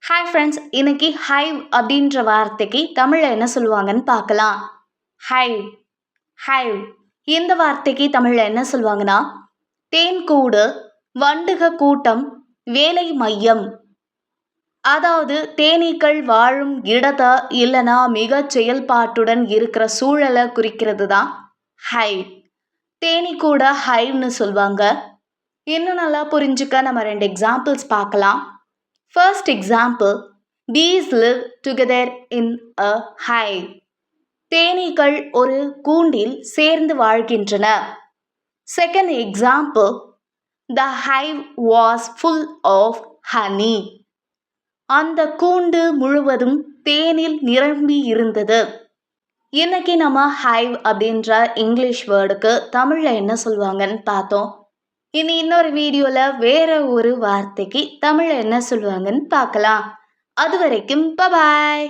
Hi friends, இன்னைக்கு ஹைவ் அப்படின்ற வார்த்தைக்கு தமிழில் என்ன சொல்லுவாங்கன்னு பார்க்கலாம். ஹைவ் ஹைவ் இந்த வார்த்தைக்கு தமிழில் என்ன சொல்லுவாங்கன்னா, தேன்கூடு, வண்டுக கூட்டம், வேலை மையம். அதாவது தேனீக்கள் வாழும் இடத்தை இல்லைனா மிக செயல்பாட்டுடன் இருக்கிற சூழலை குறிக்கிறது தான் ஹைவ். தேனீக்கூட ஹைவ்னு சொல்லுவாங்க. இன்னும் நல்லா புரிஞ்சுக்க நம்ம 2 எக்ஸாம்பிள்ஸ் பார்க்கலாம். First example, bees live together in a hive. தேனீக்கள் ஒரு கூண்டில் சேர்ந்து வாழ்கின்றன. Second example, the hive was full of honey. அந்த கூண்டு முழுவதும் தேனில் நிரம்பி இருந்தது. இன்னைக்கு நம்ம ஹைவ் அப்படின்ற இங்கிலீஷ் வேர்டுக்கு தமிழில் என்ன சொல்லுவாங்கன்னு பார்த்தோம். இனி இன்னொரு வீடியோவில் வேற ஒரு வார்த்தைக்கு தமிழில் என்ன சொல்லுவாங்கன்னு பார்க்கலாம். அது வரைக்கும் பபாய்.